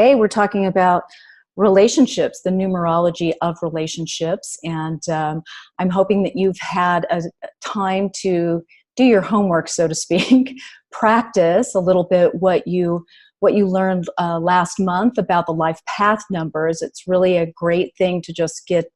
Today we're talking about relationships, the numerology of relationships, and I'm hoping that you've had a time to do your homework, so to speak, practice a little bit what you learned last month about the life path numbers. It's really a great thing to just get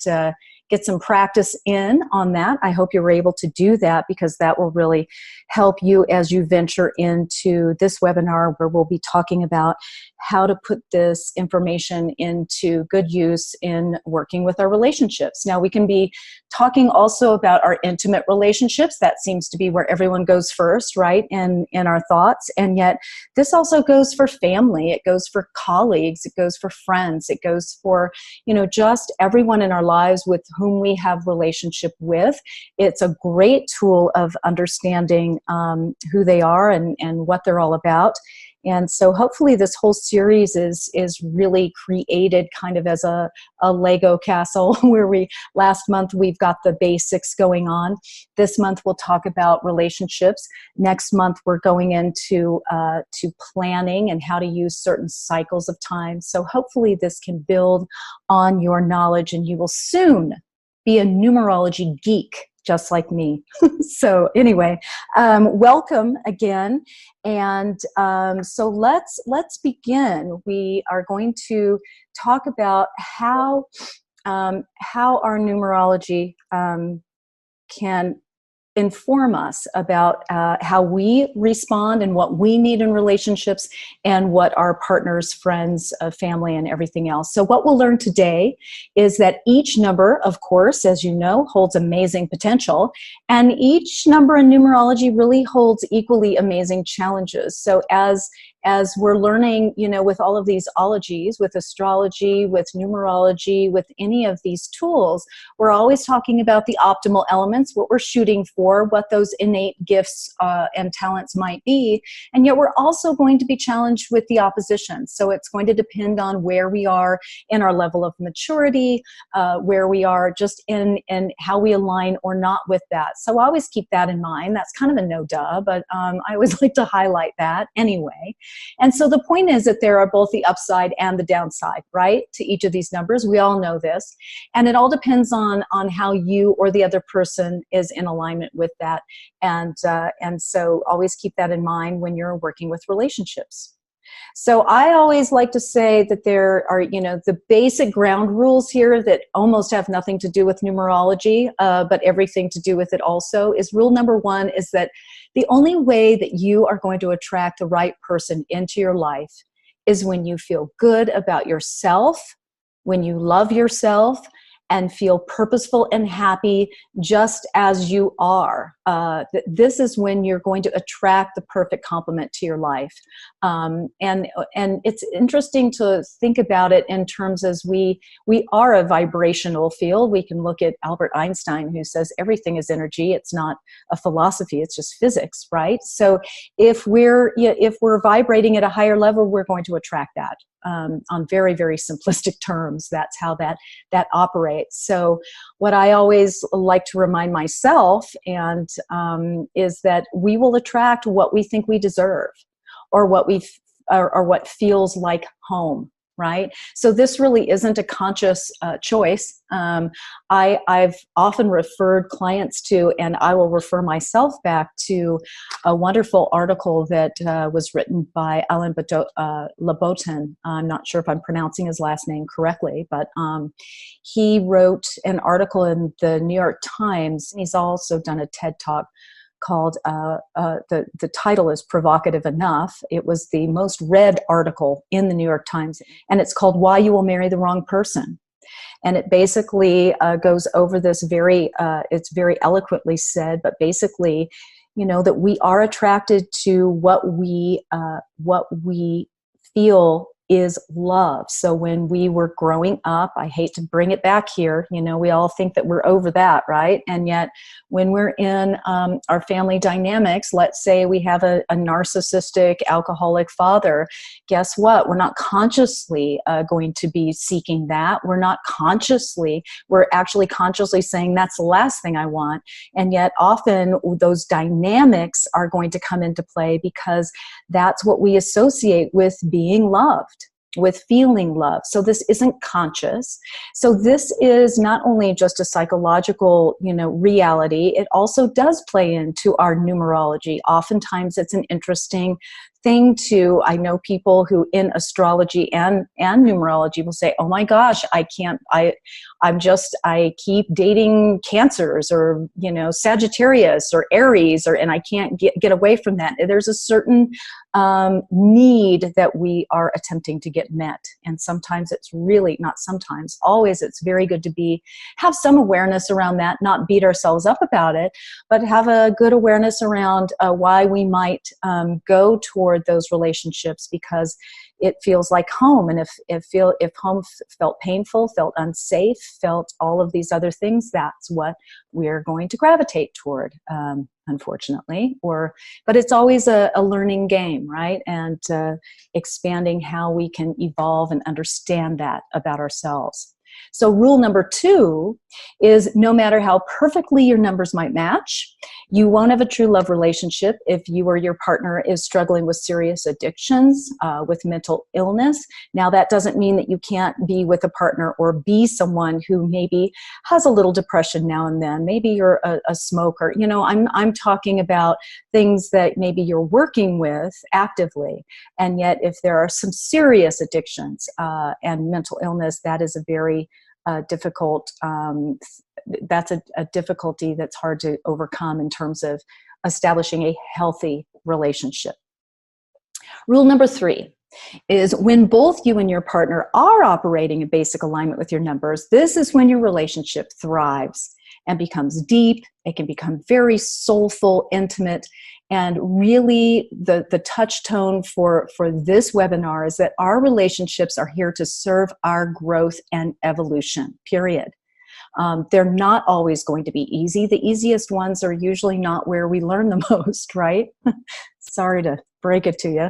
some practice in on that. I hope you were able to do that, because that will really help you as you venture into this webinar, where we'll be talking about how to put this information into good use in working with our relationships. Now, we can be talking also about our intimate relationships. That seems to be where everyone goes first, right, in our thoughts. And yet this also goes for family. It goes for colleagues. It goes for friends. It goes for, just everyone in our lives with whom we have relationship with. It's a great tool of understanding who they are and what they're all about. And so hopefully this whole series is really created kind of as a Lego castle, where last month we've got the basics going on. This month we'll talk about relationships. Next month we're going into to planning and how to use certain cycles of time. So hopefully this can build on your knowledge, and you will soon be a numerology geek, just like me. So anyway, welcome again. And so let's begin. We are going to talk about how our numerology can inform us about how we respond and what we need in relationships, and what our partners, friends, family, and everything else. So what we'll learn today is that each number, of course, as you know, holds amazing potential, and each number in numerology really holds equally amazing challenges. So as we're learning, with all of these ologies, with astrology, with numerology, with any of these tools, we're always talking about the optimal elements, what we're shooting for, what those innate gifts and talents might be. And yet we're also going to be challenged with the opposition. So it's going to depend on where we are in our level of maturity, where we are just in how we align or not with that. So I always keep that in mind. That's kind of a no-duh, but I always like to highlight that anyway. And so the point is that there are both the upside and the downside, right, to each of these numbers. We all know this. And it all depends on how you or the other person is in alignment with that. And so always keep that in mind when you're working with relationships. So I always like to say that there are, the basic ground rules here that almost have nothing to do with numerology, but everything to do with it also. Is rule number one is that the only way that you are going to attract the right person into your life is when you feel good about yourself, when you love yourself, and feel purposeful and happy just as you are. This is when you're going to attract the perfect complement to your life. And it's interesting to think about it in terms as we are a vibrational field. We can look at Albert Einstein, who says everything is energy. It's not a philosophy, it's just physics, right? So if we're vibrating at a higher level, we're going to attract that. On very, very simplistic terms, that's how that operates. So what I always like to remind myself is that we will attract what we think we deserve, or what feels like home, right? So this really isn't a conscious choice. I've often referred clients to, and I will refer myself back to, a wonderful article that was written by Alain Labotin. I'm not sure if I'm pronouncing his last name correctly, but he wrote an article in the New York Times. He's also done a TED Talk called, the title is provocative enough. It was the most read article in the New York Times, and it's called Why You Will Marry the Wrong Person. And it basically goes over this it's very eloquently said, but basically, that we are attracted to what we feel is love. So when we were growing up, I hate to bring it back here, we all think that we're over that, right? And yet when we're in our family dynamics, let's say we have a narcissistic alcoholic father, guess what? We're not consciously going to be seeking that. We're actually consciously saying that's the last thing I want. And yet often those dynamics are going to come into play, because that's what we associate with being loved. with feeling love. So this isn't conscious. So this is not only just a psychological, reality, it also does play into our numerology. Oftentimes it's an interesting thing to, I know people who in astrology and numerology will say, oh my gosh, I keep dating Cancers or, Sagittarius or Aries, and I can't get away from that. There's a certain need that we are attempting to get met. And sometimes it's really, not sometimes, always it's very good to have some awareness around that, not beat ourselves up about it, but have a good awareness around why we might go toward those relationships, because it feels like home. And if home felt painful, felt unsafe, felt all of these other things, that's what we're going to gravitate toward, unfortunately. But it's always a learning game, right? And expanding how we can evolve and understand that about ourselves. So rule number 2 is, no matter how perfectly your numbers might match, you won't have a true love relationship if you or your partner is struggling with serious addictions, with mental illness. Now, that doesn't mean that you can't be with a partner or be someone who maybe has a little depression now and then. Maybe you're a smoker. I'm talking about things that maybe you're working with actively. And yet, if there are some serious addictions and mental illness, that is a very difficult, that's a difficulty that's hard to overcome in terms of establishing a healthy relationship. Rule number 3 is, when both you and your partner are operating in basic alignment with your numbers, this is when your relationship thrives and becomes deep. It can become very soulful, intimate. And really, the touch tone for this webinar is that our relationships are here to serve our growth and evolution, period. They're not always going to be easy. The easiest ones are usually not where we learn the most, right? Sorry to break it to you.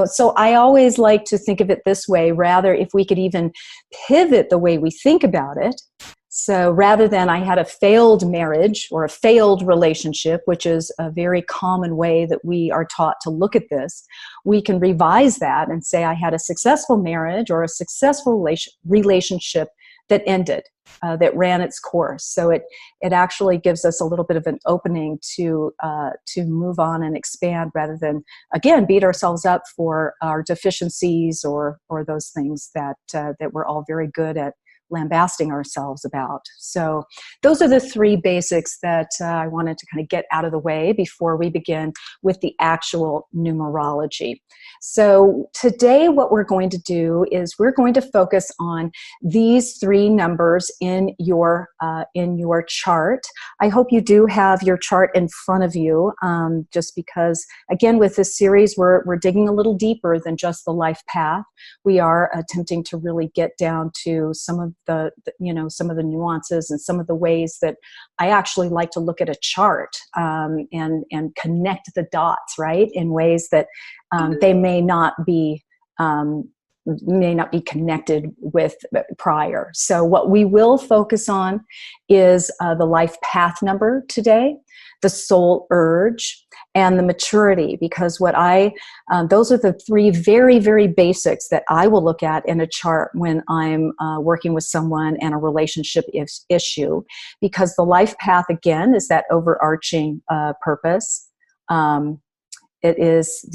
So I always like to think of it this way, rather, if we could even pivot the way we think about it. So rather than I had a failed marriage or a failed relationship, which is a very common way that we are taught to look at this, we can revise that and say I had a successful marriage or a successful relationship that ended, that ran its course. So it actually gives us a little bit of an opening to move on and expand, rather than, again, beat ourselves up for our deficiencies or those things that we're all very good at lambasting ourselves about. So those are the 3 basics that I wanted to kind of get out of the way before we begin with the actual numerology. So today what we're going to do is we're going to focus on these 3 numbers in your chart. I hope you do have your chart in front of you, just because, again, with this series, we're digging a little deeper than just the life path. We are attempting to really get down to some of the nuances and some of the ways that I actually like to look at a chart, and connect the dots, right, in ways that they may not be connected with prior. So what we will focus on is the life path number today, the soul urge, and the maturity, because those are the 3 very, very basics that I will look at in a chart when I'm working with someone and a relationship issue, because the life path, again, is that overarching purpose. It is,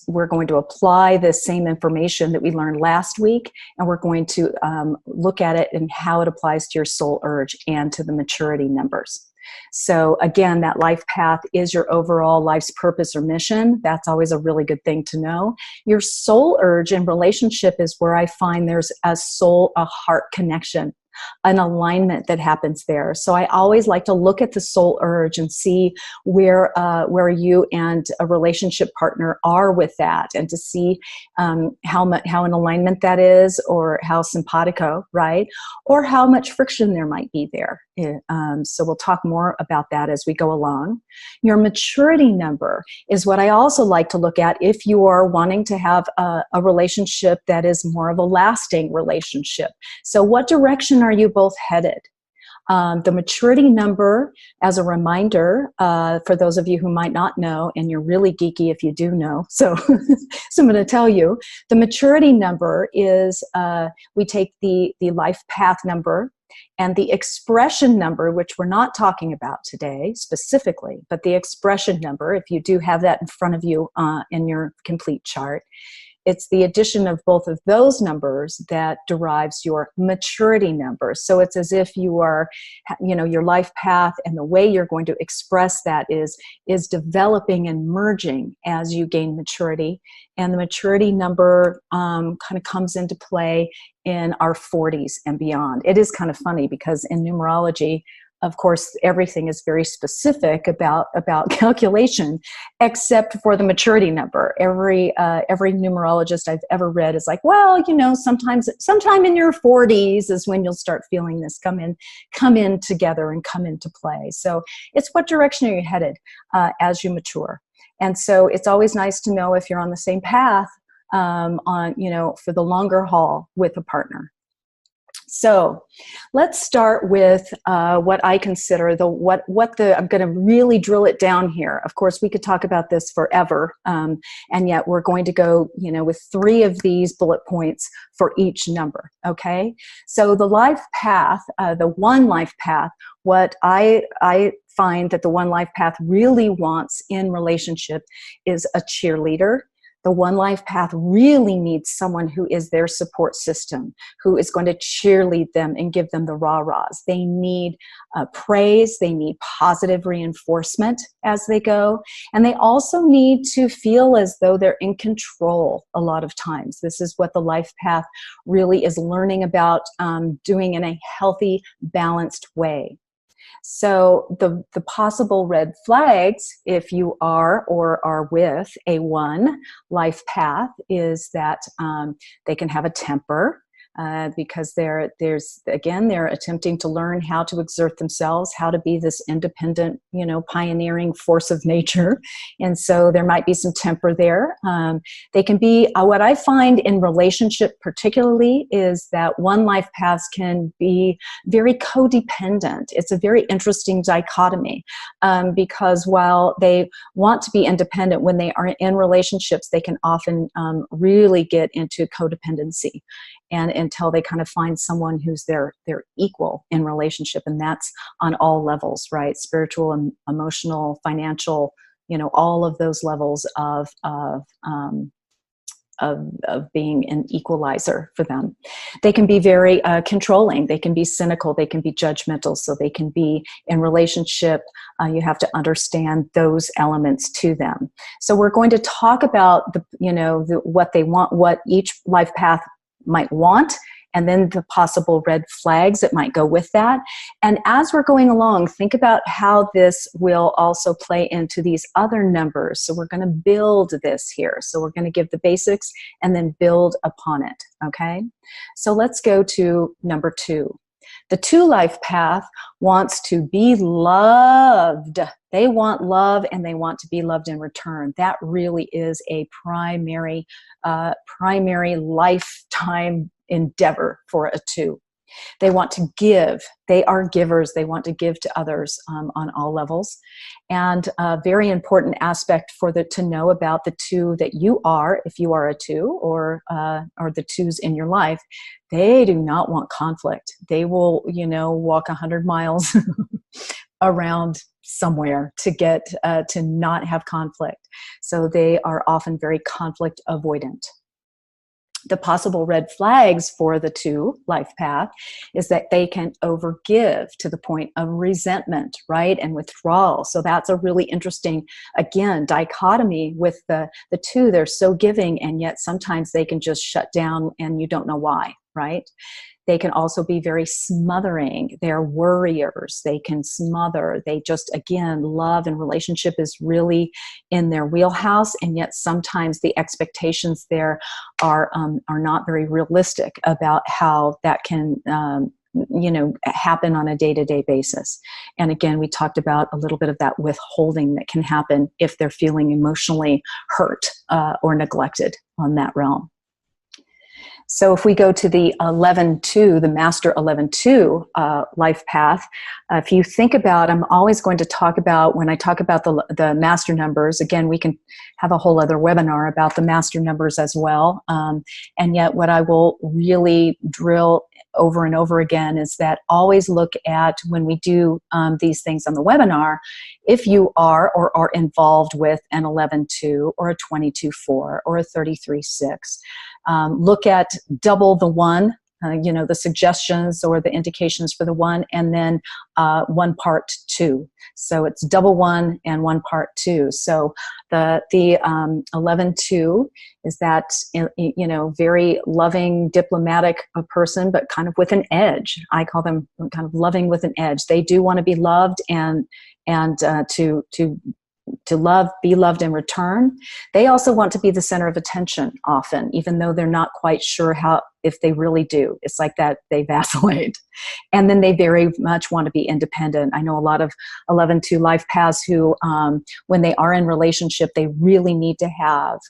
we're going to apply the same information that we learned last week, and we're going to look at it and how it applies to your soul urge and to the maturity numbers. So again, that life path is your overall life's purpose or mission. That's always a really good thing to know. Your soul urge in relationship is where I find there's a heart connection, an alignment that happens there. So I always like to look at the soul urge and see where you and a relationship partner are with that, and to see how in alignment that is, or how simpatico, right, or how much friction there might be there. So we'll talk more about that as we go along. Your maturity number is what I also like to look at if you are wanting to have a relationship that is more of a lasting relationship. So what direction are you both headed? The maturity number, as a reminder, for those of you who might not know, and you're really geeky if you do know, so, so I'm going to tell you, the maturity number is, we take the life path number and the expression number, which we're not talking about today specifically, but the expression number, if you do have that in front of you in your complete chart, it's the addition of both of those numbers that derives your maturity number. So it's as if you are, your life path and the way you're going to express that is developing and merging as you gain maturity. And the maturity number kind of comes into play in our 40s and beyond. It is kind of funny because in numerology, of course, everything is very specific about calculation, except for the maturity number. Every numerologist I've ever read is like, well, sometime in your 40s is when you'll start feeling this come in together and come into play. So it's what direction are you headed as you mature. And so it's always nice to know if you're on the same path for the longer haul with a partner. So let's start with what I consider I'm going to really drill it down here. Of course, we could talk about this forever, and yet we're going to go, with 3 of these bullet points for each number. Okay, so the life path, the one life path. What I find that the one life path really wants in relationship is a cheerleader. The one life path really needs someone who is their support system, who is going to cheerlead them and give them the rah-rahs. They need praise. They need positive reinforcement as they go. And they also need to feel as though they're in control a lot of times. This is what the life path really is learning about doing in a healthy, balanced way. So the possible red flags, if you are or are with a one life path, is that they can have a temper. Because they're attempting to learn how to exert themselves, how to be this independent, pioneering force of nature. And so there might be some temper there. They can be, what I find in relationship particularly is that one life paths can be very codependent. It's a very interesting dichotomy because while they want to be independent, when they are in relationships, they can often really get into codependency. And until they kind of find someone who's their equal in relationship, and that's on all levels, right? Spiritual and emotional, financial, all of those levels of being an equalizer for them. They can be very controlling. They can be cynical. They can be judgmental. So they can be in relationship. You have to understand those elements to them. So we're going to talk about what they want, what each life path might want, and then the possible red flags that might go with that. And as we're going along, think about how this will also play into these other numbers. So we're going to build this here. So we're going to give the basics and then build upon it, okay? So let's go to number 2. The 2 life path wants to be loved. They want love and they want to be loved in return. That really is a primary lifetime endeavor for a 2. They want to give. They are givers. They want to give to others on all levels. And a very important aspect to know about the 2 that you are, if you are a 2 or the 2s in your life, they do not want conflict. They will, walk 100 miles around somewhere to get to not have conflict. So they are often very conflict avoidant. The possible red flags for the 2 life path is that they can overgive to the point of resentment, right? And withdrawal. So that's a really interesting, again, dichotomy with the 2. They're so giving, and yet sometimes they can just shut down and you don't know why, right? They can also be very smothering. They're worriers. They can smother. They just, again, love and relationship is really in their wheelhouse. And yet sometimes the expectations there are not very realistic about how that can, happen on a day-to-day basis. And again, we talked about a little bit of that withholding that can happen if they're feeling emotionally hurt or neglected on that realm. So if we go to the 11-2, the Master 11-2 life path, if you think about, I'm always going to talk about, when I talk about the master numbers, again, we can have a whole other webinar about the master numbers as well. And yet what I will really drill over and over again is that always look at, when we do these things on the webinar, if you are or are involved with an 11-2 or a 22-4 or a 33-6, look at double the one, you know, the suggestions or the indications for the one, and then 1 part 2. So it's double 1 and 1 part 2. So the 11-2 is that, you know, very loving, diplomatic person, but kind of with an edge. I call them kind of loving with an edge. They do want to be loved and to love, be loved in return. They also want to be the center of attention often, even though they're not quite sure how, if they really do. It's like that they vacillate. And then they very much want to be independent. I know a lot of 11-2 life paths who, when they are in relationship, they really need to have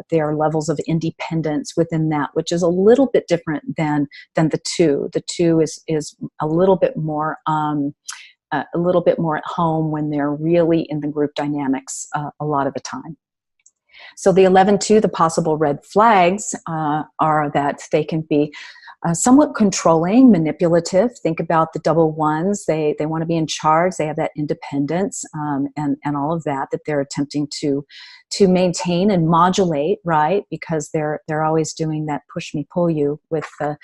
their levels of independence within that, which is a little bit different than the 2. The 2 is a little bit more at home when they're really in the group dynamics a lot of the time. So the 11-2, the possible red flags are that they can be somewhat controlling, manipulative. Think about the double ones. They want to be in charge. They have that independence and all of that they're attempting to maintain and modulate, right? Because they're always doing that push me, pull you with the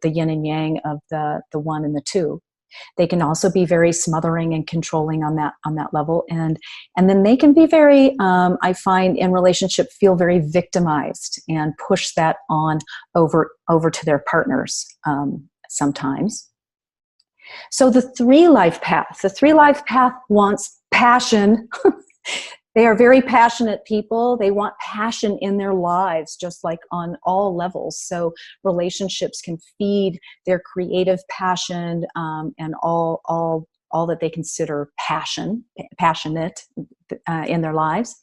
yin and yang of the 1 and the 2. They can also be very smothering and controlling on that level, and then they can be very, I find in relationship, feel very victimized and push that on over to their partners sometimes. So the 3 life path, wants passion. They are very passionate people. They want passion in their lives, just like on all levels. So relationships can feed their creative passion and all that they consider passionate in their lives.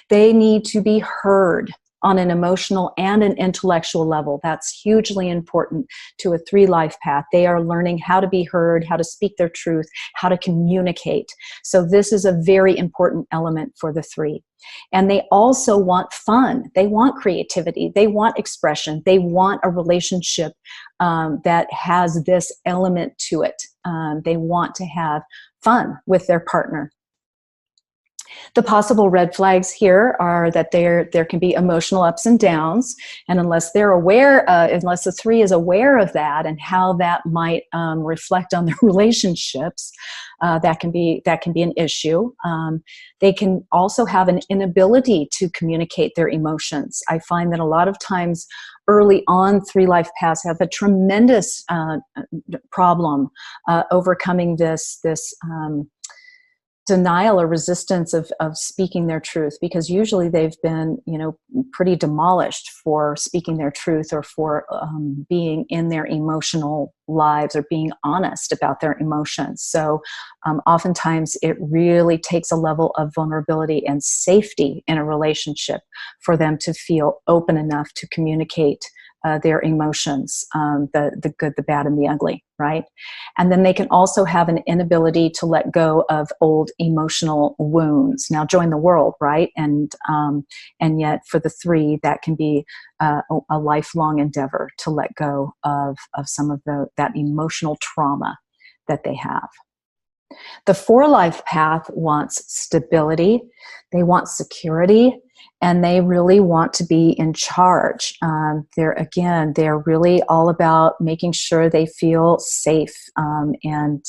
They need to be heard on an emotional and an intellectual level. That's hugely important to a 3 life path. They are learning how to be heard, how to speak their truth, how to communicate. So this is a very important element for the 3. And they also want fun. They want creativity. They want expression. They want a relationship that has this element to it. They want to have fun with their partner. The possible red flags here are that there can be emotional ups and downs, and unless they're aware, unless the 3 is aware of that and how that might reflect on their relationships, that can be an issue. They can also have an inability to communicate their emotions. I find that a lot of times early on, 3 life paths have a tremendous problem overcoming this denial or resistance of speaking their truth, because usually they've been, you know, pretty demolished for speaking their truth or for being in their emotional lives or being honest about their emotions. So oftentimes it really takes a level of vulnerability and safety in a relationship for them to feel open enough to communicate their emotions, the good, the bad, and the ugly, right? And then they can also have an inability to let go of old emotional wounds. Now, join the world, right? And yet for the 3, that can be a lifelong endeavor to let go of some of that emotional trauma that they have. The 4 life path wants stability. They want security. And they really want to be in charge. They're really all about making sure they feel safe and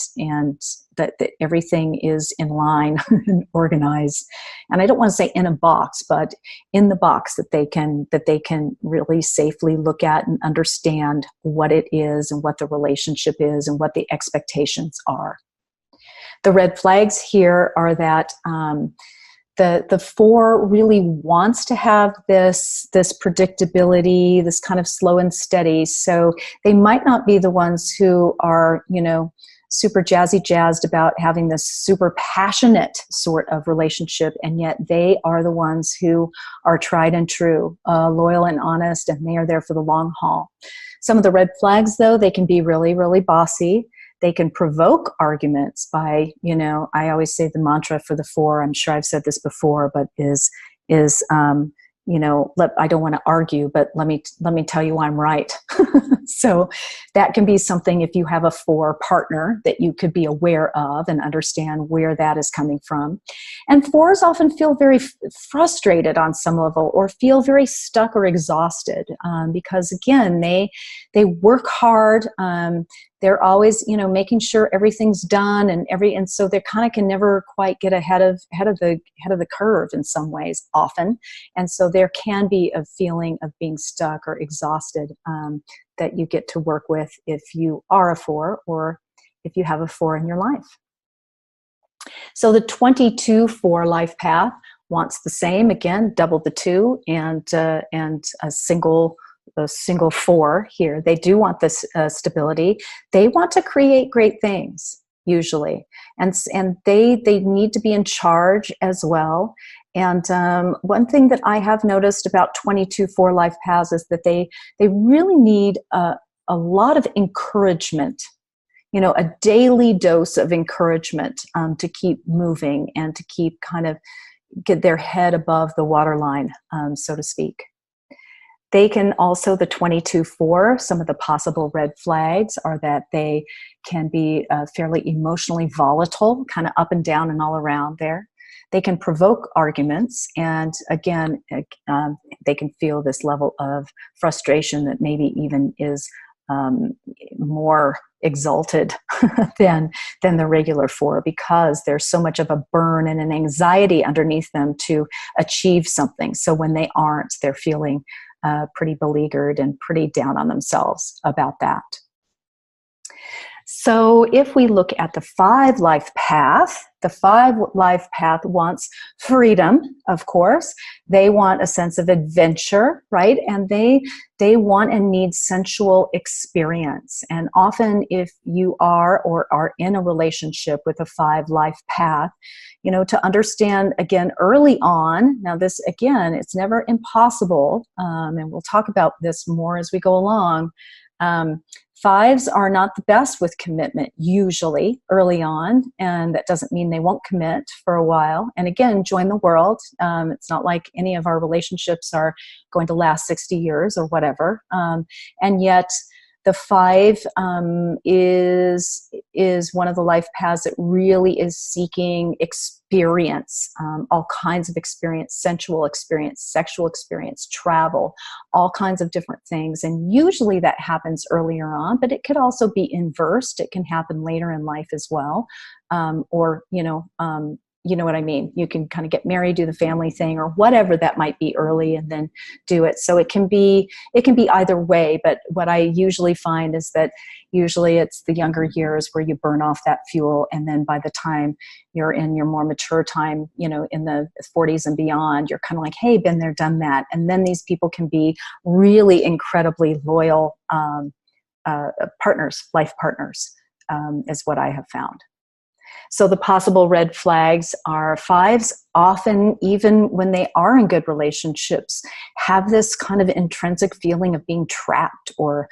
that everything is in line and organized. And I don't want to say in a box, but in the box that they can really safely look at and understand what it is and what the relationship is and what the expectations are. The red flags here are that the 4 really wants to have this predictability, this kind of slow and steady. So they might not be the ones who are, you know, super jazzy jazzed about having this super passionate sort of relationship, and yet they are the ones who are tried and true, loyal and honest, and they are there for the long haul. Some of the red flags, though, they can be really, really bossy. They can provoke arguments by, I always say the mantra for the 4, I'm sure I've said this before, but is I don't want to argue, but let me tell you I'm right. So that can be something, if you have a 4 partner, that you could be aware of and understand where that is coming from. And 4s often feel very frustrated on some level, or feel very stuck or exhausted, because again, they work hard. They're always, making sure everything's done, and so they kind of can never quite get ahead of the curve in some ways, often. And so there can be a feeling of being stuck or exhausted that you get to work with if you are a 4, or if you have a 4 in your life. So the 22-4 life path wants the same, again, double the 2 and a single 4 here. They do want this stability. They want to create great things, usually, and they need to be in charge as well. And one thing that I have noticed about 22-4 life paths is that they really need a lot of encouragement, a daily dose of encouragement to keep moving and to keep kind of get their head above the waterline, so to speak. They can also, the 22-4, some of the possible red flags are that they can be fairly emotionally volatile, kind of up and down and all around there. They can provoke arguments, and again, they can feel this level of frustration that maybe even is more exalted than the regular 4, because there's so much of a burn and an anxiety underneath them to achieve something. So when they aren't, they're feeling pretty beleaguered and pretty down on themselves about that. So if we look at the 5 life path, the 5 life path wants freedom, of course. They want a sense of adventure, right? And they want and need sensual experience. And often if you are or are in a relationship with a 5 life path, to understand, again, early on, now this, again, it's never impossible, and we'll talk about this more as we go along. 5s are not the best with commitment, usually, early on, and that doesn't mean they won't commit for a while. And again, join the world. It's not like any of our relationships are going to last 60 years or whatever. And yet, the 5 is one of the life paths that really is seeking experience, all kinds of experience, sensual experience, sexual experience, travel, all kinds of different things. And usually that happens earlier on, but it could also be inversed. It can happen later in life as well. You know what I mean? You can kind of get married, do the family thing, or whatever that might be early, and then do it. So it can be either way. But what I usually find is that usually it's the younger years where you burn off that fuel, and then by the time you're in your more mature time, in the 40s and beyond, you're kind of like, hey, been there, done that. And then these people can be really incredibly loyal partners, life partners, is what I have found. So the possible red flags are 5s often, even when they are in good relationships, have this kind of intrinsic feeling of being trapped, or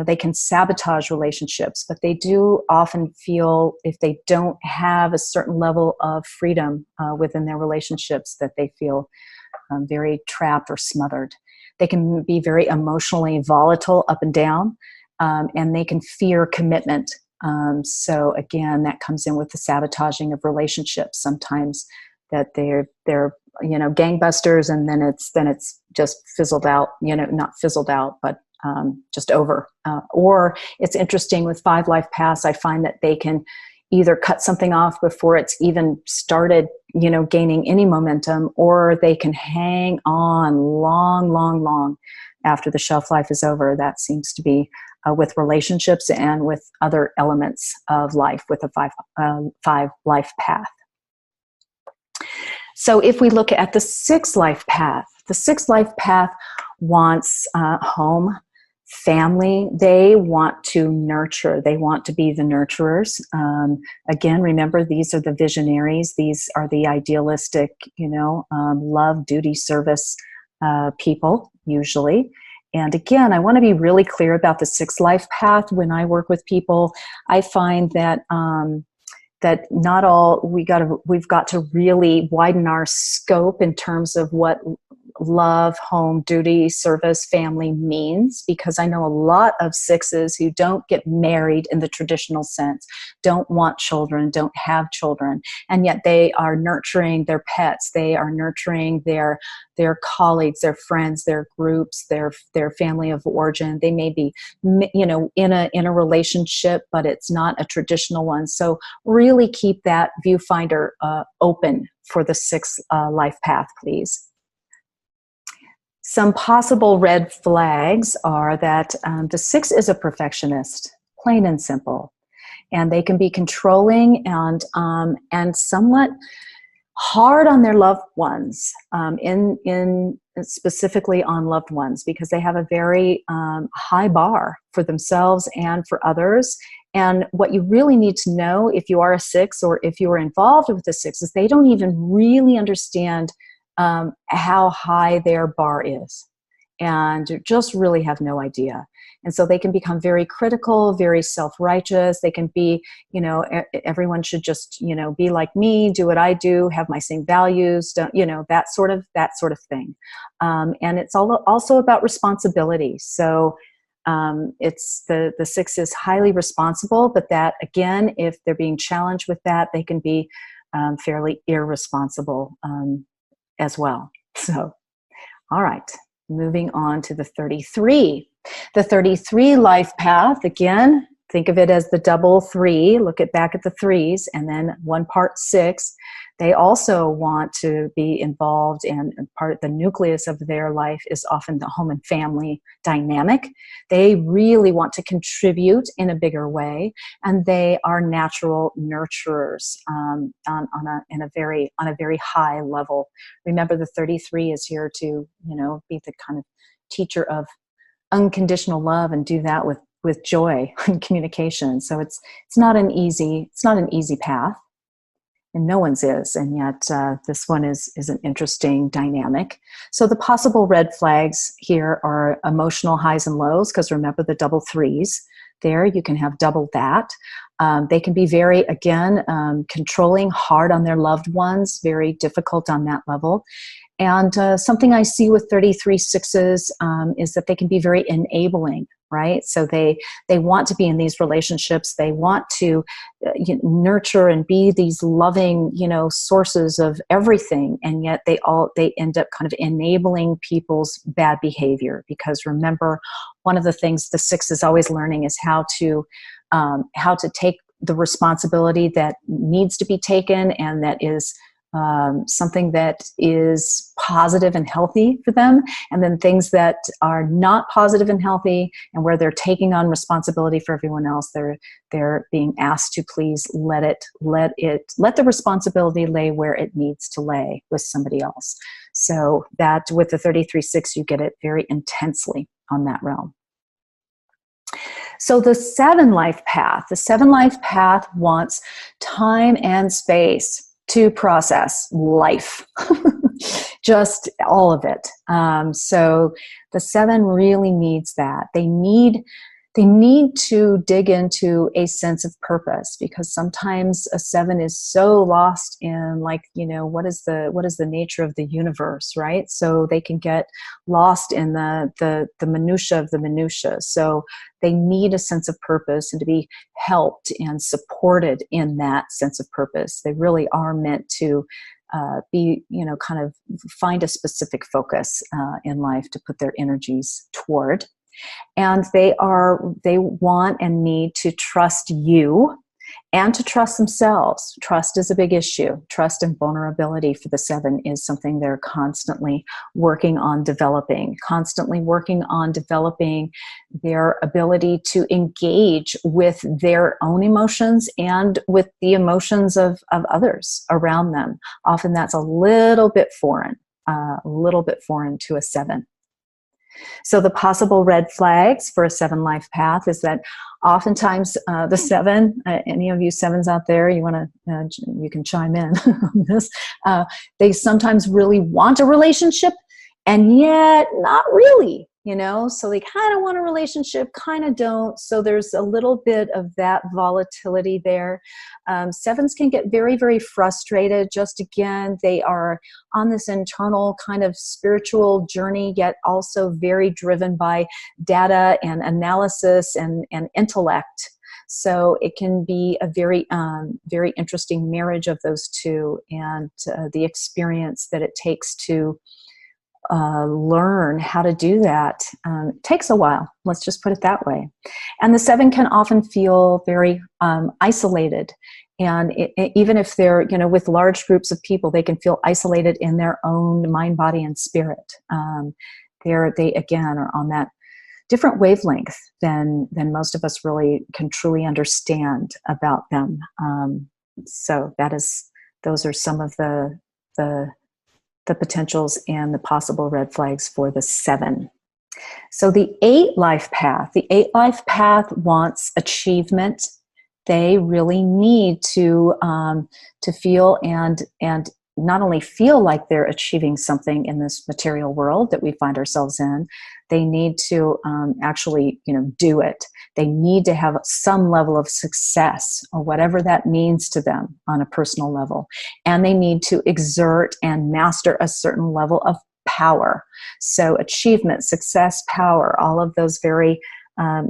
they can sabotage relationships, but they do often feel, if they don't have a certain level of freedom within their relationships, that they feel very trapped or smothered. They can be very emotionally volatile, up and down, and they can fear commitment. So again, that comes in with the sabotaging of relationships. Sometimes that they're gangbusters, and then it's just fizzled out. Not fizzled out, but just over. Or it's interesting with 5 life paths. I find that they can either cut something off before it's even started, gaining any momentum, or they can hang on long after the shelf life is over. That seems to be with relationships and with other elements of life with a 5 life path. So if we look at the 6 life path, the 6 life path wants home, Family, they want to nurture. They want to be the nurturers. Again, remember, these are the visionaries. These are the idealistic, love, duty, service people, usually. And again, I want to be really clear about the sixth life path. When I work with people, I find that that not all we've got to really widen our scope in terms of what love, home, duty, service, family means, because I know a lot of sixes who don't get married in the traditional sense, don't want children, don't have children, and yet they are nurturing their pets, they are nurturing their colleagues, their friends, their groups, their family of origin. They may be, in a relationship, but it's not a traditional one. So really keep that viewfinder open for the sixth life path, please. Some possible red flags are that the six is a perfectionist, plain and simple, and they can be controlling and somewhat hard on their loved ones, in specifically on loved ones, because they have a very high bar for themselves and for others. And what you really need to know, if you are a six or if you are involved with the six, is they don't even really understand how high their bar is, and just really have no idea. And so they can become very critical, very self-righteous. They can be, everyone should just, be like me, do what I do, have my same values, don't, that sort of thing. And it's also about responsibility. So it's the six is highly responsible, but that, again, if they're being challenged with that, they can be fairly irresponsible as well. So, all right, moving on to the 33. The 33 life path, again, think of it as the double three. Look back at the threes, and then one part six. They also want to be involved, and part of the nucleus of their life is often the home and family dynamic. They really want to contribute in a bigger way, and they are natural nurturers on a very high level. Remember, the 33 is here to be the kind of teacher of unconditional love, and do that with joy and communication. So it's not an easy path. And no one's is, and yet this one is an interesting dynamic. So the possible red flags here are emotional highs and lows, because remember the double threes there, you can have double that. They can be very, again, controlling, hard on their loved ones, very difficult on that level. And something I see with 33 sixes is that they can be very enabling, right? So they want to be in these relationships. They want to nurture and be these loving, sources of everything. And yet they end up kind of enabling people's bad behavior. Because remember, one of the things the six is always learning is how to take the responsibility that needs to be taken, and that is something that is positive and healthy for them, and then things that are not positive and healthy, and where they're taking on responsibility for everyone else, they're being asked to please let the responsibility lay where it needs to lay, with somebody else. So that with the 33-6, you get it very intensely on that realm. So the 7 life path wants time and space to process life, just all of it. So the 7 really needs that. They need to dig into a sense of purpose, because sometimes a 7 is so lost in, what is the nature of the universe, right? So they can get lost in the minutia of the minutia. So they need a sense of purpose, and to be helped and supported in that sense of purpose. They really are meant to be, kind of find a specific focus in life to put their energies toward. And they want and need to trust you and to trust themselves. Trust is a big issue. Trust and vulnerability for the 7 is something they're constantly working on developing their ability to engage with their own emotions and with the emotions of others around them. Often that's a little bit foreign to a 7. So the possible red flags for a 7 life path is that oftentimes the 7, any of you 7s out there, you can chime in on this. They sometimes really want a relationship, and yet not really. So they kind of want a relationship, kind of don't. So there's a little bit of that volatility there. 7s can get very, very frustrated. Just again, they are on this internal kind of spiritual journey, yet also very driven by data and analysis and intellect. So it can be a very, very interesting marriage of those two, and the experience that it takes to learn how to do that takes a while. Let's just put it that way. And the 7 can often feel very isolated. And even if they're, with large groups of people, they can feel isolated in their own mind, body, and spirit. They again are on that different wavelength than most of us really can truly understand about them. So those are some of the potentials and the possible red flags for the 7. So the 8 life path wants achievement. They really need to feel and not only feel like they're achieving something in this material world that we find ourselves in, they need to actually, do it. They need to have some level of success, or whatever that means to them on a personal level. And they need to exert and master a certain level of power. So achievement, success, power, all of those very,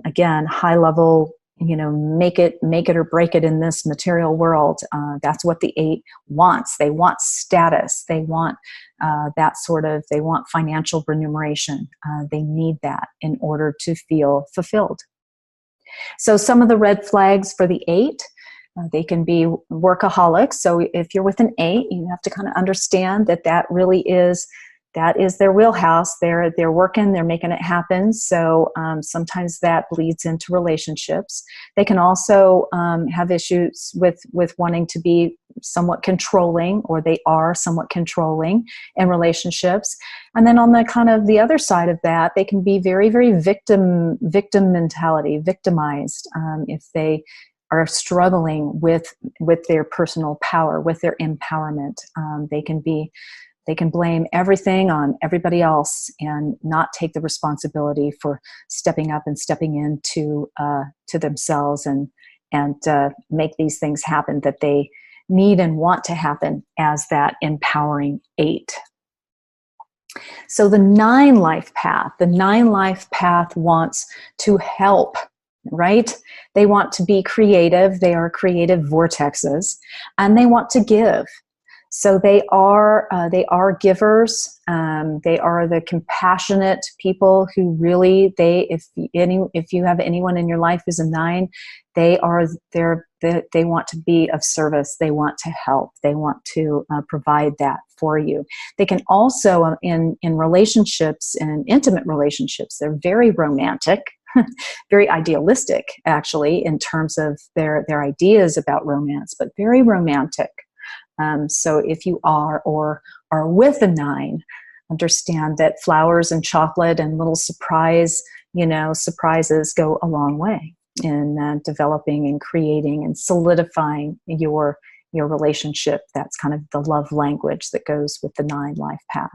again, high level, make it or break it in this material world. That's what the 8 wants. They want status. They want they want financial remuneration. They need that in order to feel fulfilled. So some of the red flags for the 8, they can be workaholics. So if you're with an 8, you have to kind of understand that really is their wheelhouse. They're working, they're making it happen. So sometimes that bleeds into relationships. They can also have issues with wanting to be somewhat controlling, or they are somewhat controlling in relationships. And then on the kind of the other side of that, they can be very, very victim mentality, victimized, if they are struggling with their personal power, with their empowerment. They can blame everything on everybody else and not take the responsibility for stepping up and stepping into to themselves and make these things happen that they need and want to happen as that empowering 8. So the 9 life path wants to help, right? They want to be creative. They are creative vortexes, and they want to give. So they are givers. They are the compassionate people who really, if you have anyone in your life who's a 9, they want to be of service. They want to help. They want to provide that for you. They can also, in relationships and intimate relationships, they're very romantic, very idealistic, actually, in terms of their ideas about romance, but very romantic. So if you are or are with a 9, understand that flowers and chocolate and little surprises go a long way in developing and creating and solidifying your relationship. That's kind of the love language that goes with the 9 life path.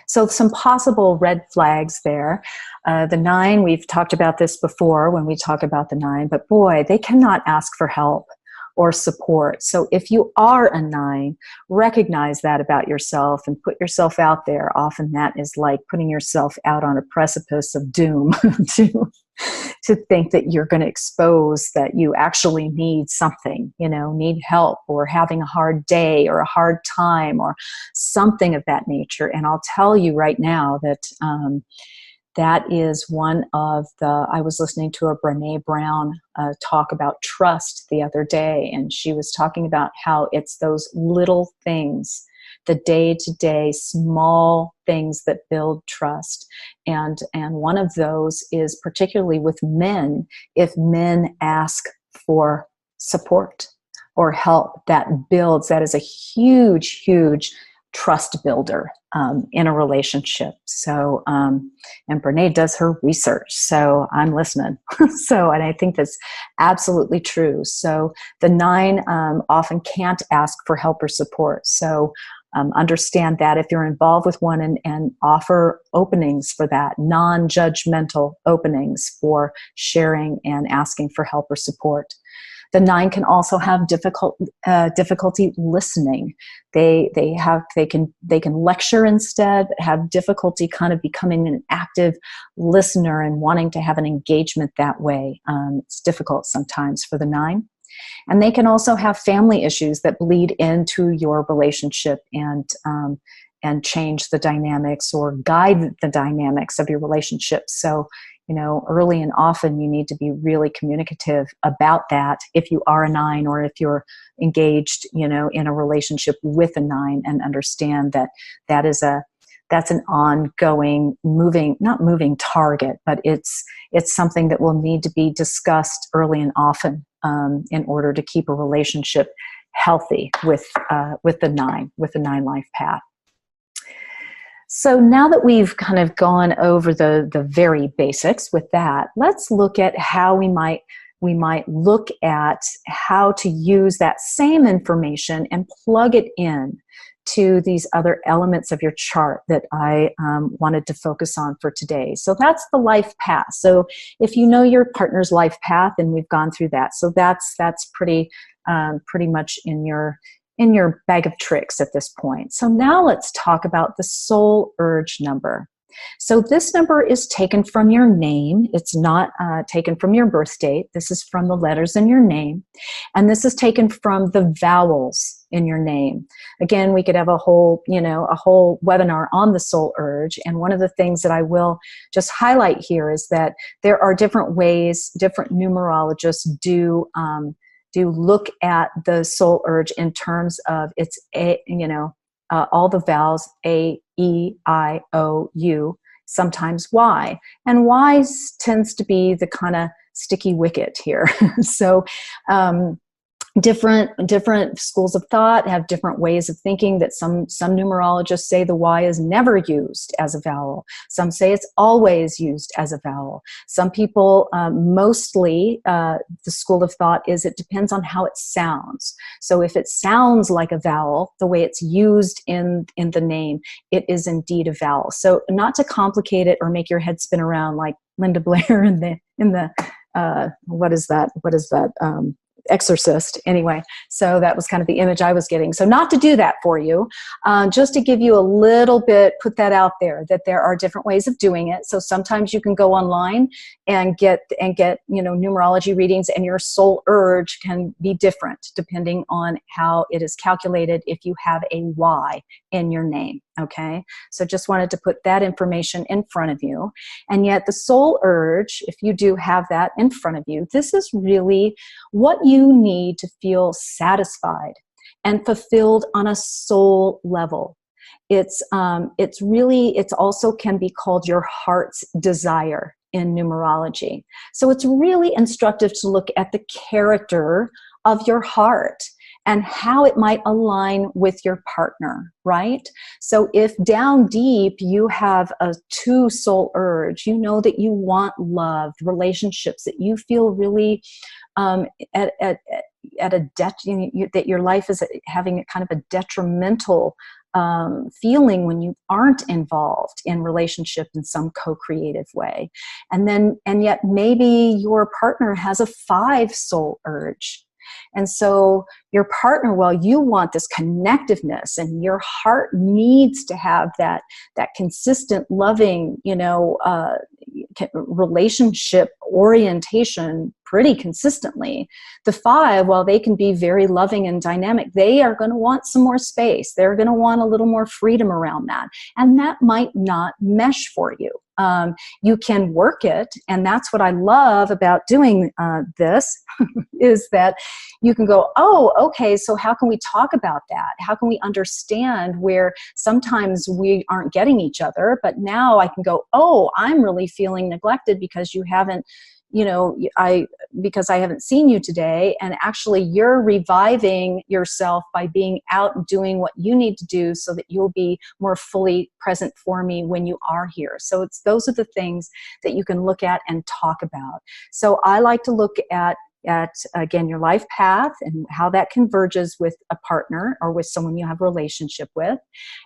So some possible red flags there. The 9, we've talked about this before when we talk about the 9, but boy, they cannot ask for help or support. So if you are a 9, recognize that about yourself and put yourself out there. Often that is like putting yourself out on a precipice of doom to think that you're going to expose that you actually need something, need help, or having a hard day or a hard time or something of that nature. And I'll tell you right now that that is one of I was listening to a Brené Brown talk about trust the other day, and she was talking about how it's those little things, the day-to-day small things that build trust. And one of those is particularly with men, if men ask for support or help, that is a huge, huge trust builder in a relationship. So, and Brene does her research, so I'm listening. And I think that's absolutely true. So the 9 often can't ask for help or support. So understand that if you're involved with one, and offer openings for that, non-judgmental openings for sharing and asking for help or support. The 9 can also have difficulty listening. They can lecture instead, but have difficulty kind of becoming an active listener and wanting to have an engagement that way. It's difficult sometimes for the 9. And they can also have family issues that bleed into your relationship and change the dynamics or guide the dynamics of your relationship. So, early and often you need to be really communicative about that if you are a 9, or if you're engaged, in a relationship with a 9, and understand that that's an ongoing not moving target, but it's something that will need to be discussed early and often in order to keep a relationship healthy with the 9 life path. So now that we've kind of gone over the very basics with that, let's look at how we might look at how to use that same information and plug it in to these other elements of your chart that I wanted to focus on for today. So that's the life path. So if you know your partner's life path, and we've gone through that, so that's pretty much in your bag of tricks at this point. So now let's talk about the soul urge number. So this number is taken from your name. It's not taken from your birth date. This is from the letters in your name. And this is taken from the vowels in your name. Again, we could have a whole webinar on the soul urge. And one of the things that I will just highlight here is that there are different ways, different numerologists do look at the soul urge in terms of its all the vowels, A, E, I, O, U, sometimes Y. And Y tends to be the kind of sticky wicket here. So different schools of thought have different ways of thinking. That some numerologists say the Y is never used as a vowel. Some say it's always used as a vowel. Some people, mostly the school of thought is it depends on how it sounds. So if it sounds like a vowel, the way it's used in the name, it is indeed a vowel. So not to complicate it or make your head spin around like Linda Blair in the what is that? Exorcist. Anyway, so that was kind of the image I was getting. So not to do that for you, just to give you a little bit, put that out there, that there are different ways of doing it. So sometimes you can go online and get numerology readings, and your soul urge can be different depending on how it is calculated if you have a Y in your name. Okay, so just wanted to put that information in front of you. And yet the soul urge, if you do have that in front of you, this is really what you need to feel satisfied and fulfilled on a soul level. It's also can be called your heart's desire in numerology. So it's really instructive to look at the character of your heart and how it might align with your partner, right? So if down deep you have a 2 soul urge, you know that you want love, relationships, that you feel really that your life is having a kind of a detrimental feeling when you aren't involved in relationship in some co-creative way. And yet maybe your partner has a 5 soul urge. And so your partner, while you want this connectiveness and your heart needs to have that consistent, loving, relationship orientation pretty consistently, the 5, while they can be very loving and dynamic, they are going to want some more space. They're going to want a little more freedom around that. And that might not mesh for you. You can work it, and that's what I love about doing this, is that you can go, oh, okay, so how can we talk about that? How can we understand where sometimes we aren't getting each other, but now I can go, oh, I'm really feeling neglected because you haven't because I haven't seen you today, and actually you're reviving yourself by being out and doing what you need to do so that you'll be more fully present for me when you are here. So those are the things that you can look at and talk about. So I like to look at again, your life path and how that converges with a partner or with someone you have a relationship with.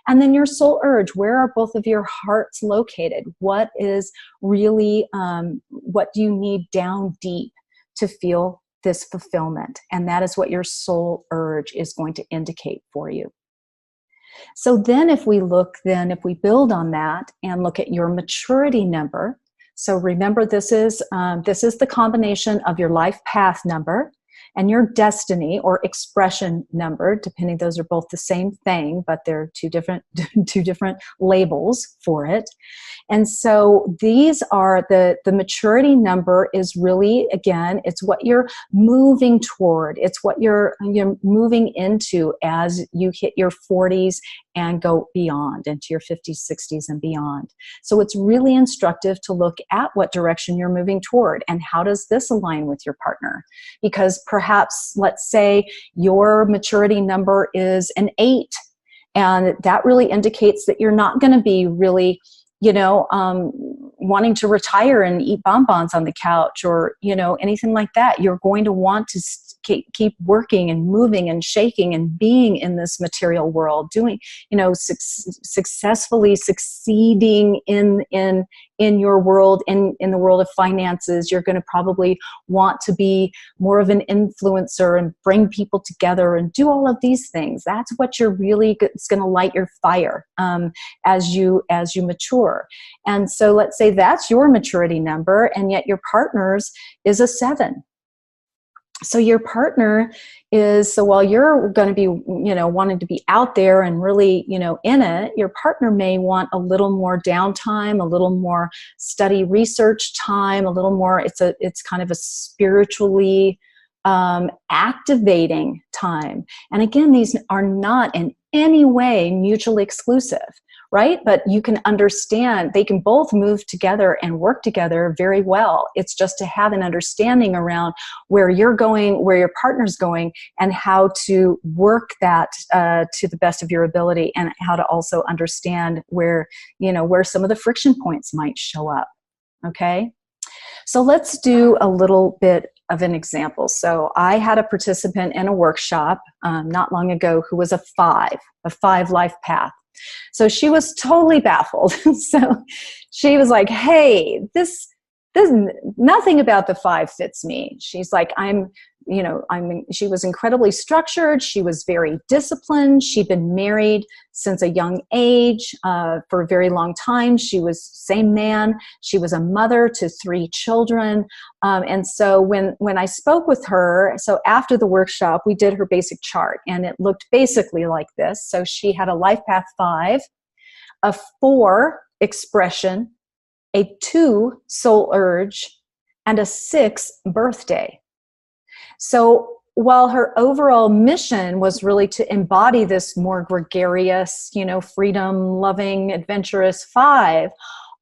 And then your soul urge, where are both of your hearts located? What is really, what do you need down deep to feel this fulfillment? And that is what your soul urge is going to indicate for you. So then if we build on that and look at your maturity number. So remember, this is the combination of your life path number and your destiny or expression number, depending, those are both the same thing, but they're two different labels for it. And so these are the maturity number is really, again, it's what you're moving toward. It's what you're moving into as you hit your 40s and go beyond into your 50s, 60s, and beyond. So it's really instructive to look at what direction you're moving toward and how does this align with your partner? Because perhaps, let's say your maturity number is an 8, and that really indicates that you're not going to be really wanting to retire and eat bonbons on the couch or, anything like that. You're going to want to keep working and moving and shaking and being in this material world, doing, successfully succeeding in your world, in the world of finances. You're going to probably want to be more of an influencer and bring people together and do all of these things. That's what you're really, it's going to light your fire as you mature. And so let's say that's your maturity number, and yet your partner's is a 7. So your partner is, so while you're going to be, wanting to be out there and really, in it, your partner may want a little more downtime, a little more study research time, a little more, it's kind of a spiritually activating time. And again, these are not in any way mutually exclusive, right? But you can understand they can both move together and work together very well. It's just to have an understanding around where you're going, where your partner's going, and how to work that to the best of your ability, and how to also understand where some of the friction points might show up. Okay? So let's do a little bit of an example. So I had a participant in a workshop not long ago who was a 5 life path. So she was totally baffled. So she was like, hey, this nothing about the 5 fits me. She's like, she was incredibly structured. She was very disciplined. She'd been married since a young age for a very long time. She was same man. She was a mother to 3 children. And so when I spoke with her, so after the workshop, we did her basic chart, and it looked basically like this. So she had a life path 5, a 4 expression, a 2 soul urge, and a 6 birthday. So while her overall mission was really to embody this more gregarious, freedom-loving, adventurous 5,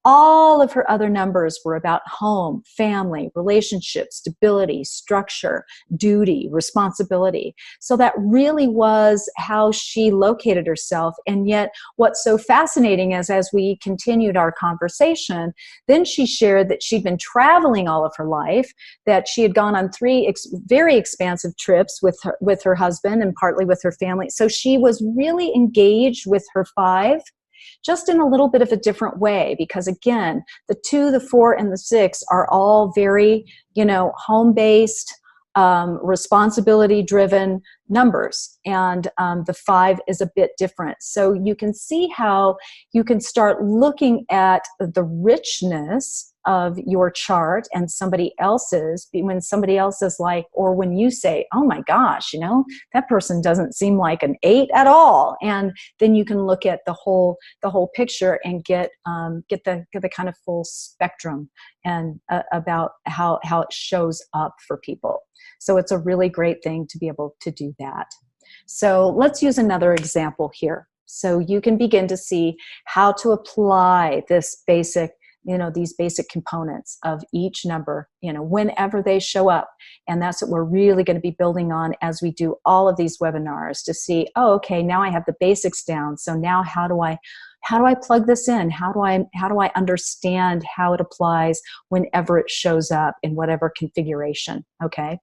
all of her other numbers were about home, family, relationships, stability, structure, duty, responsibility. So that really was how she located herself. And yet what's so fascinating is, as we continued our conversation, then she shared that she'd been traveling all of her life, that she had gone on 3 very expansive trips with her husband and partly with her family. So she was really engaged with her 5, just in a little bit of a different way, because again, the 2, the 4, and the 6 are all very, home-based, responsibility-driven numbers, and the 5 is a bit different. So you can see how you can start looking at the richness of your chart and somebody else's, when somebody else is like, or when you say, oh my gosh, that person doesn't seem like an 8 at all. And then you can look at the whole picture and get the kind of full spectrum and about how it shows up for people. So it's a really great thing to be able to do that. So let's use another example here. So you can begin to see how to apply this basic these basic components of each number, whenever they show up. And that's what we're really going to be building on as we do all of these webinars, to see, oh, okay, now I have the basics down. So now how do I plug this in? How do I understand how it applies whenever it shows up in whatever configuration? Okay.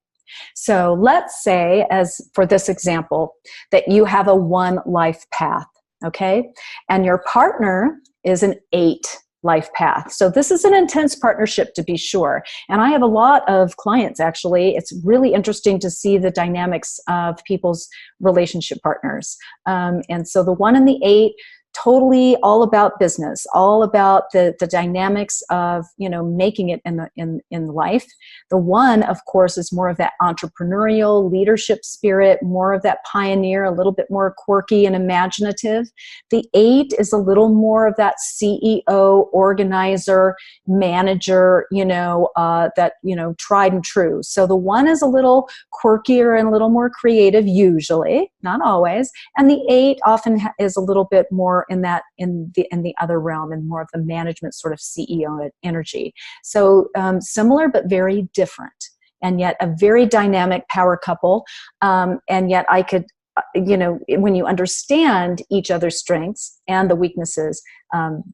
So let's say, as for this example, that you have a 1 life path, okay? And your partner is an 8 life path. So this is an intense partnership, to be sure. And I have a lot of clients, actually. It's really interesting to see the dynamics of people's relationship partners. And so the 1 and the 8, totally all about business, all about the dynamics of, making it in life. The 1, of course, is more of that entrepreneurial leadership spirit, more of that pioneer, a little bit more quirky and imaginative. The 8 is a little more of that CEO, organizer, manager, that, tried and true. So the 1 is a little quirkier and a little more creative, usually, not always. And the 8 often is a little bit more in the other realm, and more of the management sort of CEO energy. So similar but very different, and yet a very dynamic power couple. And yet I could, when you understand each other's strengths and the weaknesses,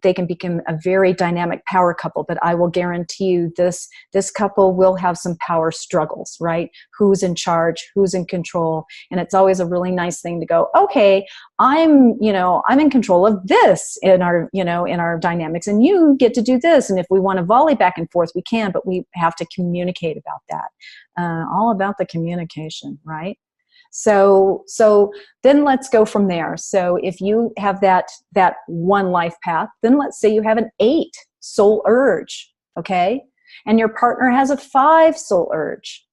they can become a very dynamic power couple. But I will guarantee you this couple will have some power struggles, right? Who's in charge? Who's in control? And it's always a really nice thing to go, okay, I'm in control of this in our dynamics, and you get to do this. And if we want to volley back and forth, we can, but we have to communicate about that. All about the communication, right? So then let's go from there. So if you have that 1 life path, then let's say you have an 8 soul urge, okay? And your partner has a 5 soul urge.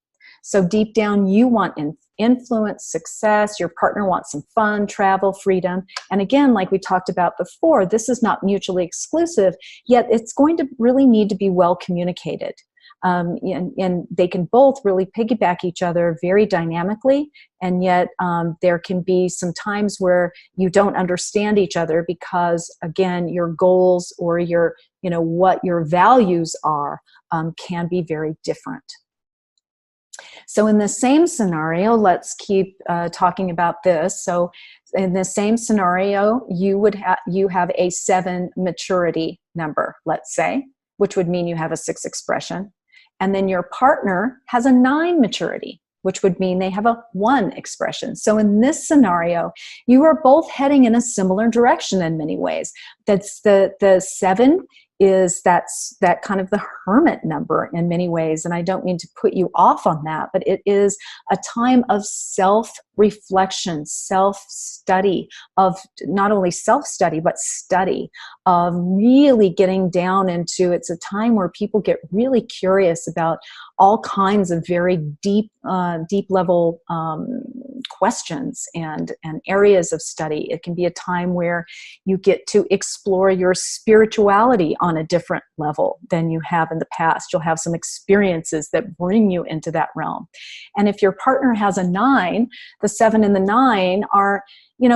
So deep down, you want influence, success. Your partner wants some fun, travel, freedom. And again, like we talked about before, this is not mutually exclusive, yet it's going to really need to be well communicated. And they can both really piggyback each other very dynamically, and yet there can be some times where you don't understand each other because, again, your goals or what your values are can be very different. So in the same scenario, let's keep talking about this. So in the same scenario, you have a 7 maturity number, let's say, which would mean you have a 6 expression. And then your partner has a 9 maturity, which would mean they have a 1 expression. So in this scenario, you are both heading in a similar direction in many ways. That's the 7 is that kind of the hermit number in many ways. And I don't mean to put you off on that, but it is a time of self-reflection, self-study, of not only self-study, but study, of really getting down into, it's a time where people get really curious about all kinds of very deep level questions and areas of study. It can be a time where you get to explore your spirituality on a different level than you have in the past. You'll have some experiences that bring you into that realm. And if your partner has a 9, the 7 and the 9 are,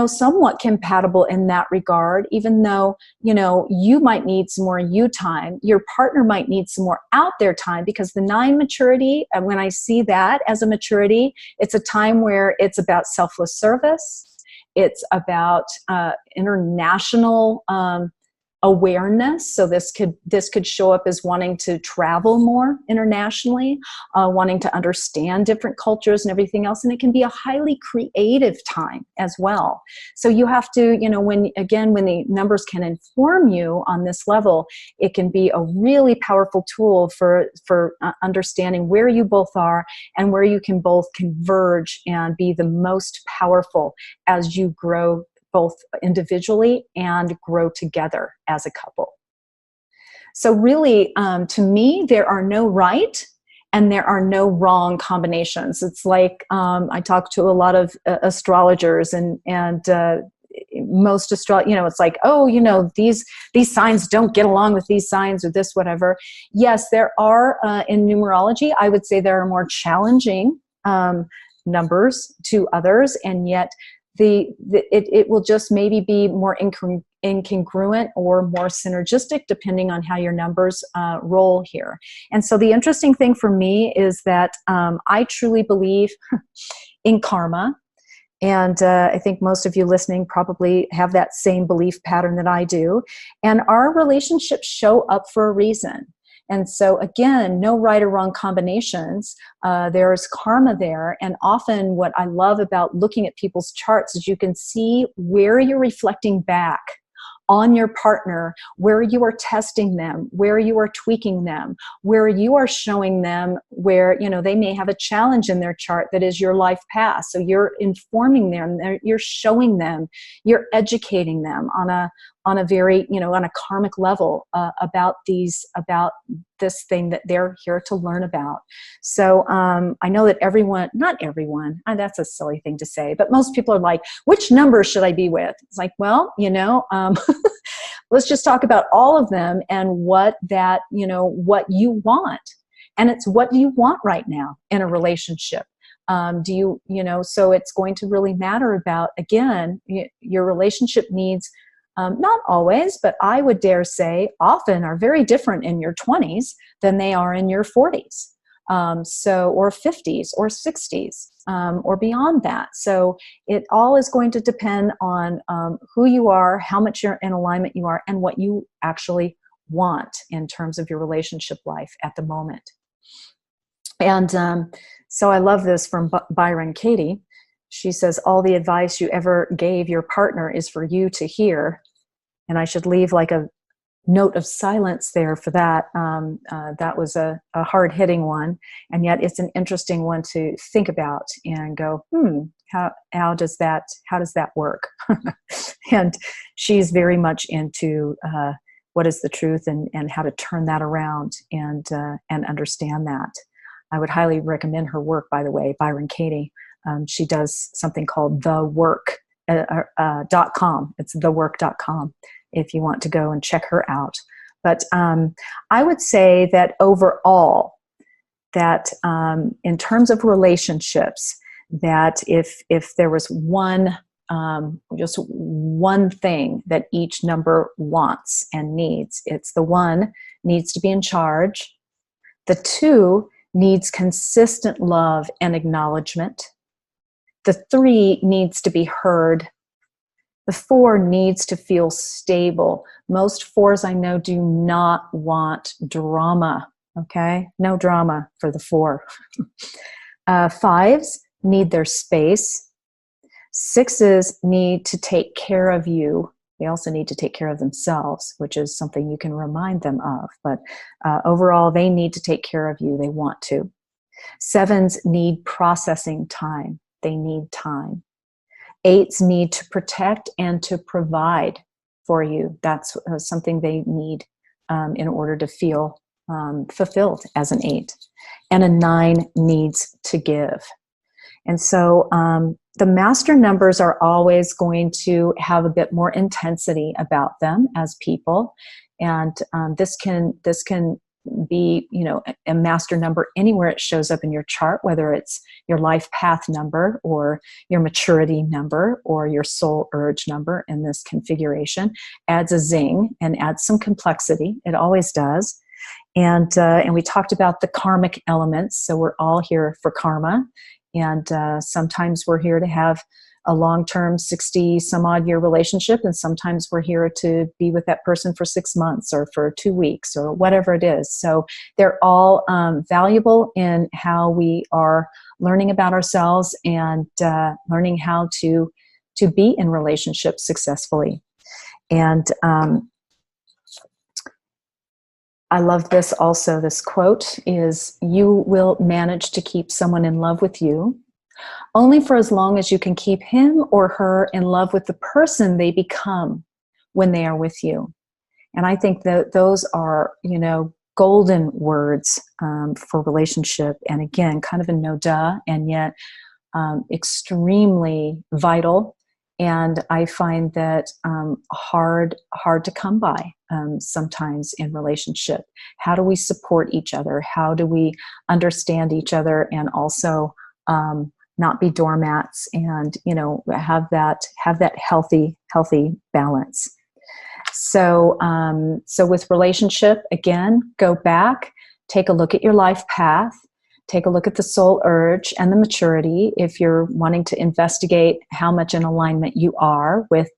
somewhat compatible in that regard, even though, you might need some more you time. Your partner might need some more out there time, because the 9 maturity, and when I see that as a maturity, it's a time where it's about selfless service. It's about international awareness. So this could show up as wanting to travel more internationally, wanting to understand different cultures and everything else. And it can be a highly creative time as well. So you have to, when the numbers can inform you on this level, it can be a really powerful tool for understanding where you both are and where you can both converge and be the most powerful as you grow, both individually and grow together as a couple. So really, to me, there are no right and there are no wrong combinations. It's like, I talk to a lot of astrologers and most it's like, these signs don't get along with these signs, or this, whatever. Yes, there are, in numerology, I would say there are more challenging numbers to others, and yet it will just maybe be more incongruent or more synergistic, depending on how your numbers roll here. And so the interesting thing for me is that I truly believe in karma. And I think most of you listening probably have that same belief pattern that I do. And our relationships show up for a reason. And so again, no right or wrong combinations. There's karma there. And often what I love about looking at people's charts is you can see where you're reflecting back on your partner, where you are testing them, where you are tweaking them, where you are showing them where, you know, they may have a challenge in their chart that is your life path. So you're informing them, you're showing them, you're educating them on a very, you know, on a karmic level about this thing that they're here to learn about. So I know that not everyone, that's a silly thing to say, but most people are like, which number should I be with? It's like, well, you know, let's just talk about all of them and what you want. And it's what you want right now in a relationship. So it's going to really matter about, again, your relationship needs, not always, but I would dare say often are very different in your 20s than they are in your 40s. Or 50s or 60s, or beyond that. So it all is going to depend on who you are, how much you're in alignment you are, and what you actually want in terms of your relationship life at the moment. And so I love this from Byron Katie. She says, all the advice you ever gave your partner is for you to hear. And I should leave like a note of silence there for that. That was a hard-hitting one, and yet it's an interesting one to think about and go, how does that work? And she's very much into what is the truth and how to turn that around and understand that. I would highly recommend her work, by the way, Byron Katie. She does something called thework.com. It's thework.com. if you want to go and check her out. But I would say that overall, that in terms of relationships, that if there was just one thing that each number wants and needs, it's the 1 needs to be in charge. The 2 needs consistent love and acknowledgement. The 3 needs to be heard. The 4 needs to feel stable. Most 4s I know do not want drama, okay? No drama for the 4. 5s need their space. 6s need to take care of you. They also need to take care of themselves, which is something you can remind them of. But overall, they need to take care of you. They want to. 7s need processing time. They need time. 8s need to protect and to provide for you. That's something they need in order to feel fulfilled as an 8. And a 9 needs to give. And so the master numbers are always going to have a bit more intensity about them as people. And this can be, a master number anywhere it shows up in your chart, whether it's your life path number or your maturity number or your soul urge number in this configuration. Adds a zing and adds some complexity. It always does. And we talked about the karmic elements. So we're all here for karma. And sometimes we're here to have a long-term 60 some odd year relationship, and sometimes we're here to be with that person for 6 months or for 2 weeks or whatever it is. So they're all valuable in how we are learning about ourselves and learning how to be in relationships successfully. And I love this also. This quote is, "You will manage to keep someone in love with you only for as long as you can keep him or her in love with the person they become when they are with you." And I think that those are, golden words for relationship. And again, kind of a no duh, and yet extremely vital. And I find that hard to come by sometimes in relationship. How do we support each other? How do we understand each other and also not be doormats and have that healthy balance? So with relationship, again, go back, take a look at your life path, take a look at the soul urge and the maturity if you're wanting to investigate how much in alignment you are with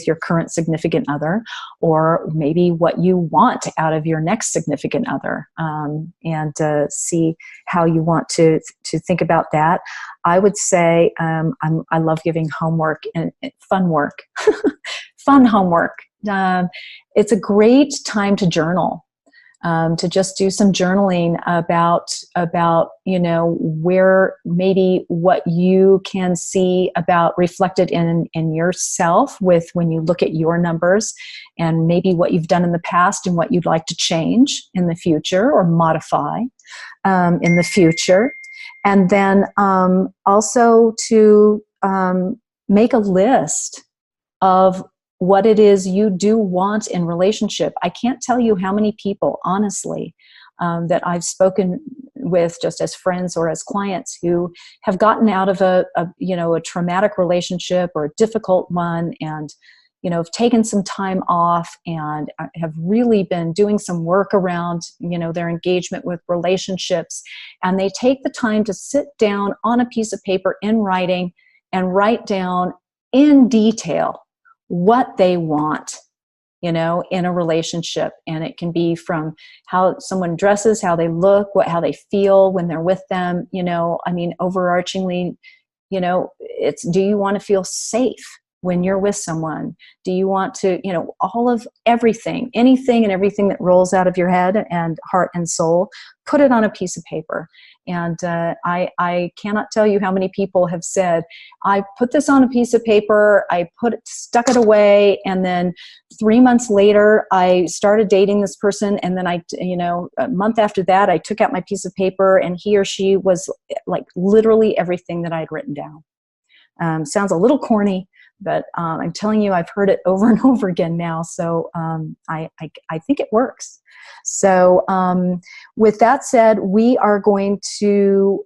your current significant other, or maybe what you want out of your next significant other, and see how you want to think about that. I would say I love giving homework and fun work, fun homework. It's a great time to journal. To just do some journaling about where maybe what you can see about reflected in yourself with when you look at your numbers, and maybe what you've done in the past and what you'd like to change in the future or modify in the future. And then also to make a list of what it is you do want in relationship. I can't tell you how many people, honestly, that I've spoken with just as friends or as clients who have gotten out of a traumatic relationship or a difficult one, and have taken some time off and have really been doing some work around their engagement with relationships, and they take the time to sit down on a piece of paper in writing and write down in detail what they want, in a relationship. And it can be from how someone dresses, how they look, how they feel when they're with them. Overarchingly, it's, do you want to feel safe when you're with someone? Do you want to, all of everything, anything and everything that rolls out of your head and heart and soul, put it on a piece of paper. And I cannot tell you how many people have said, I put this on a piece of paper, stuck it away, and then 3 months later, I started dating this person, and then a month after that, I took out my piece of paper, and he or she was like literally everything that I had written down. Sounds a little corny, but I'm telling you, I've heard it over and over again now. So I think it works. So with that said, we are going to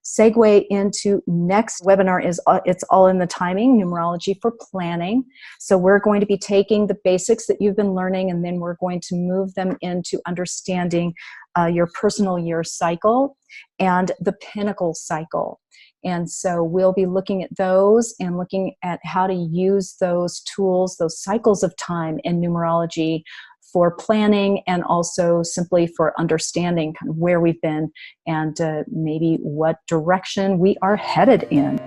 segue into next webinar. It's all in the timing, numerology for planning. So we're going to be taking the basics that you've been learning, and then we're going to move them into understanding your personal year cycle and the pinnacle cycle. And so we'll be looking at those and looking at how to use those tools, those cycles of time in numerology for planning, and also simply for understanding kind of where we've been and maybe what direction we are headed in.